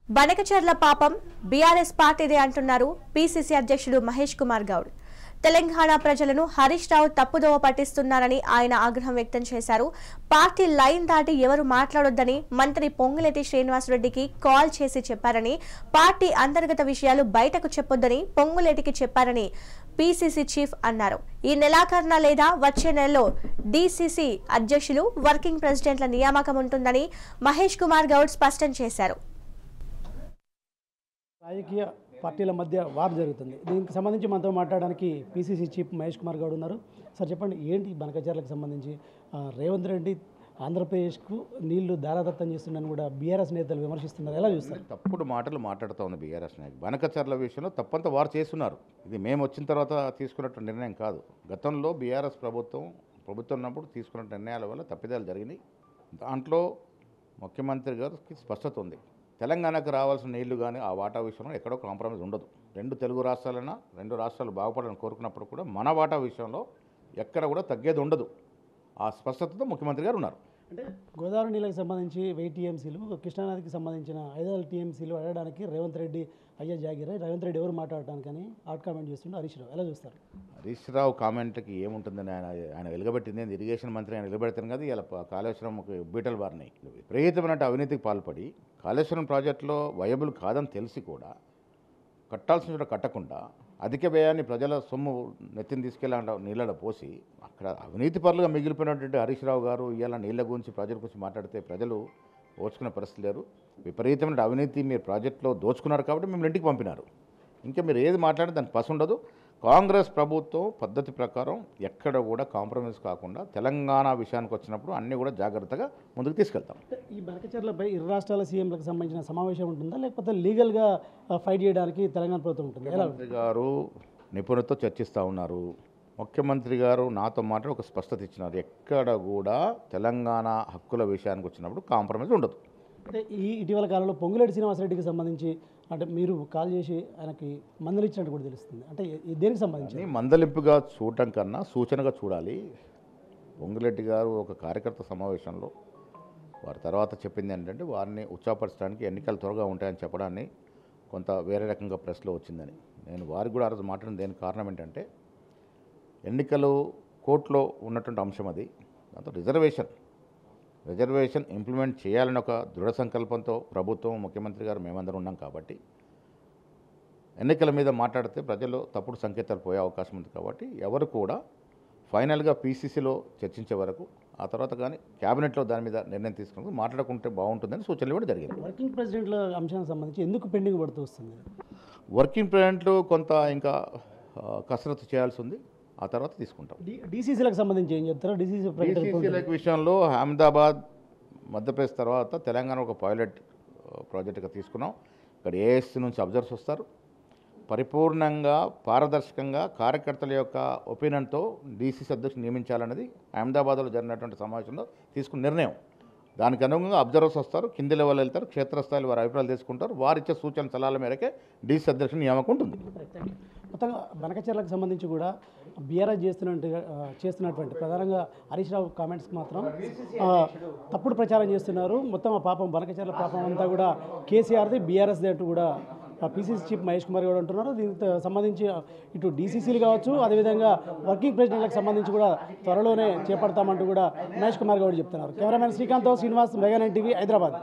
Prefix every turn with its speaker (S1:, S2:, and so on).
S1: బనకచర్ల పాపం బీఆర్ఎస్ పార్టీదే అంటున్నారు పీసీసీ అధ్యక్షుడు మహేష్ కుమార్ గౌడ్. తెలంగాణ ప్రజలను హరీష్ రావు తప్పుదోవ పట్టిస్తున్నారని ఆయన ఆగ్రహం వ్యక్తం చేశారు. పార్టీ లైన్ దాటి ఎవరు మాట్లాడొద్దని మంత్రి పొంగులేటి శ్రీనివాసరెడ్డికి కాల్ చేసి చెప్పారని, పార్టీ అంతర్గత విషయాలు బయటకు చెప్పొద్దని పొంగులేటికి చెప్పారని పీసీసీ చీఫ్ అన్నారు. ఈ నెలాఖరున లేదా వచ్చే నెలలో డీసీసీ అధ్యక్షులు, వర్కింగ్ ప్రెసిడెంట్ల నియామకం ఉంటుందని మహేష్ కుమార్ గౌడ్ స్పష్టం చేశారు.
S2: రాజకీయ పార్టీల మధ్య వార్ జరుగుతుంది. దీనికి సంబంధించి మనతో మాట్లాడడానికి పీసీసీ చీఫ్ మహేష్ కుమార్ గౌడ్ ఉన్నారు. సార్ చెప్పండి, ఏంటి బనకచర్లకు సంబంధించి రేవంత్ రెడ్డి ఆంధ్రప్రదేశ్కు నీళ్లు దారాదత్తం చేస్తున్నారని కూడా బీఆర్ఎస్ నేతలు విమర్శిస్తున్నారు, ఎలా చూస్తారు?
S3: తప్పుడు మాటలు మాట్లాడుతూ ఉంది బీఆర్ఎస్ నాయకులు. బనకచర్ల విషయంలో తప్పంతా వారు చేస్తున్నారు. ఇది మేము వచ్చిన తర్వాత తీసుకున్నట్టు నిర్ణయం కాదు. గతంలో బీఆర్ఎస్ ప్రభుత్వం ఉన్నప్పుడు తీసుకున్న నిర్ణయాల వల్ల తప్పిదాలు జరిగినాయి. దాంట్లో ముఖ్యమంత్రి గారికి స్పష్టత ఉంది. తెలంగాణకు రావాల్సిన నీళ్లు కానీ ఆ వాటా విషయంలో ఎక్కడో కాంప్రమైజ్ ఉండదు. రెండు తెలుగు రాష్ట్రాలైనా, రెండు రాష్ట్రాలు బాగుపడాలని కోరుకున్నప్పుడు కూడా మన వాటా విషయంలో ఎక్కడ కూడా తగ్గేది ఉండదు. ఆ స్పష్టతతో ముఖ్యమంత్రి గారు ఉన్నారు.
S2: అంటే గోదావరి నీళ్ళకి సంబంధించి 1000 టీఎంసీలు, కృష్ణానదికి సంబంధించిన 500 టీఎంసీలు అడగడానికి రేవంత్ రెడ్డి అయ్యా జాగిరా, రేవంత్ రెడ్డి ఎవరు మాట్లాడటానికని హాట్ కామెంట్ చేస్తుండే హరీష్ రావు, ఎలా చూస్తారు?
S3: హరీష్ రావు కామెంట్కి ఏముంటుందని ఆయన వెలుగబెట్టింది ఇరిగేషన్ మంత్రి ఆయన వెలుగబెడతాను కదా. ఇలా కాళేశ్వరం బీటలు బారినాయి. విపరీతమైన అవినీతికి పాల్పడి కాళేశ్వరం ప్రాజెక్టులో వయబుల్ కాదని తెలిసి కూడా కట్టాల్సిన కట్టకుండా అధిక వ్యయాన్ని ప్రజల సొమ్ము నెత్తిని తీసుకెళ్ళి నీళ్ళలో పోసి అక్కడ అవినీతి పరులుగా మిగిలిపోయినటువంటి హరీష్ రావు గారు ఇవాళ నీళ్ళ గురించి ప్రాజెక్టు గురించి మాట్లాడితే ప్రజలు ఓర్చుకునే పరిస్థితి లేరు. విపరీతమైన అవినీతి మీరు ప్రాజెక్టులో దోచుకున్నారు కాబట్టి మిమ్మల్ని ఇంటికి పంపినారు. ఇంకా మీరు ఏది మాట్లాడితే దానికి పసు ఉండదు. కాంగ్రెస్ ప్రభుత్వం పద్ధతి ప్రకారం ఎక్కడ కూడా కాంప్రమైజ్ కాకుండా తెలంగాణ విషయానికి వచ్చినప్పుడు అన్నీ కూడా జాగ్రత్తగా ముందుకు తీసుకెళ్తాం.
S2: ఈ బనకచర్లపై ఇరు రాష్ట్రాల సీఎంలకు సంబంధించిన సమావేశం ఉంటుందా, లేకపోతే లీగల్గా ఫైట్ చేయడానికి తెలంగాణ ప్రభుత్వం ఉంటుంది?
S3: ముఖ్యమంత్రి గారు నిపుణులతో చర్చిస్తూ ఉన్నారు. ముఖ్యమంత్రి గారు నాతో మాట్లాడి ఒక స్పష్టత ఇచ్చినారు. ఎక్కడ కూడా తెలంగాణ హక్కుల విషయానికి వచ్చినప్పుడు కాంప్రమైజ్ ఉండదు.
S2: అంటే ఇటీవల కాలంలో పొంగులేటి శ్రీనివాసరెడ్డికి సంబంధించి అంటే మీరు కాల్ చేసి ఆయనకి మందలు ఇచ్చినట్టు కూడా తెలుస్తుంది. అంటే దేనికి సంబంధించి?
S3: మందలింపుగా చూడటం కన్నా సూచనగా చూడాలి. పొంగులేటి గారు ఒక కార్యకర్త సమావేశంలో వారి తర్వాత చెప్పింది ఏంటంటే వారిని ఉత్సాహపరచడానికి ఎన్నికలు త్వరగా ఉంటాయని చెప్పడాన్ని కొంత వేరే రకంగా ప్రెస్లో వచ్చిందని. నేను వారికి కూడా ఆ రోజు మాట్లాడిన దేనికి కారణం ఏంటంటే ఎన్నికలు కోర్టులో ఉన్నటువంటి అంశం అది. దాంతో రిజర్వేషన్ ఇంప్లిమెంట్ చేయాలని ఒక దృఢ సంకల్పంతో ప్రభుత్వం, ముఖ్యమంత్రి గారు మేమందరం ఉన్నాం కాబట్టి ఎన్నికల మీద మాట్లాడితే ప్రజలు తప్పుడు సంకేతాలు పోయే అవకాశం ఉంది. కాబట్టి ఎవరు కూడా ఫైనల్గా పీసీసీలో చర్చించే వరకు ఆ తర్వాత కానీ క్యాబినెట్లో దాని మీద నిర్ణయం తీసుకున్నప్పుడు మాట్లాడుకుంటే బాగుంటుందని సూచనలు కూడా జరిగింది.
S2: వర్కింగ్ ప్రెసిడెంట్ల అంశానికి సంబంధించి ఎందుకు పెండింగ్ పడుతూ వస్తుంది?
S3: వర్కింగ్ ప్రెసిడెంట్లు కొంత ఇంకా కసరత్తు చేయాల్సి ఉంది. ఆ తర్వాత తీసుకుంటాం.
S2: డీసీసీలకు సంబంధించి ఏం చెప్తారో?
S3: డీసీసీలకు విషయంలో అహ్మదాబాద్, మధ్యప్రదేశ్ తర్వాత తెలంగాణ ఒక పైలట్ ప్రాజెక్టుగా తీసుకున్నాం. ఇక్కడ ఏఎస్సీ నుంచి అబ్జర్వర్స్ వస్తారు. పరిపూర్ణంగా పారదర్శకంగా కార్యకర్తల యొక్క ఒపీనియన్తో డీసీసీ అధ్యక్షులు నియమించాలన్నది అహ్మదాబాద్లో జరిగినటువంటి సమావేశంలో తీసుకున్న నిర్ణయం. దానికి అనుగుణంగా అబ్జర్వర్స్ వస్తారు, కింది లెవెల్ వెళ్తారు, క్షేత్రస్థాయిలో వారి అభిప్రాయాలు తీసుకుంటారు. వారిచ్చే సూచన సలహాల మేరకే డీసీ అధ్యక్షుని నియామకం ఉంటుంది.
S2: మొత్తంగా బనకచర్లకు సంబంధించి కూడా బీఆర్ఎస్ చేస్తున్నటువంటి ప్రధానంగా హరీష్ రావు కామెంట్స్కి మాత్రం తప్పుడు ప్రచారం చేస్తున్నారు. మొత్తం ఆ పాపం బనకచర్ల పాపం అంతా కూడా కేసీఆర్ది, బీఆర్ఎస్ది అంటూ కూడా పీసీసీ చీఫ్ మహేష్ కుమార్ గౌడ్ అంటున్నారు. దీనికి సంబంధించి ఇటు డీసీసీలు కావచ్చు, అదేవిధంగా వర్కింగ్ ప్రెసిడెంట్లకు సంబంధించి కూడా త్వరలోనే చేపడతామంటూ కూడా మహేష్ కుమార్ గౌడ్ చెప్తున్నారు. Cameraman Srikanth, Srinivas, mega 9 TV, Hyderabad.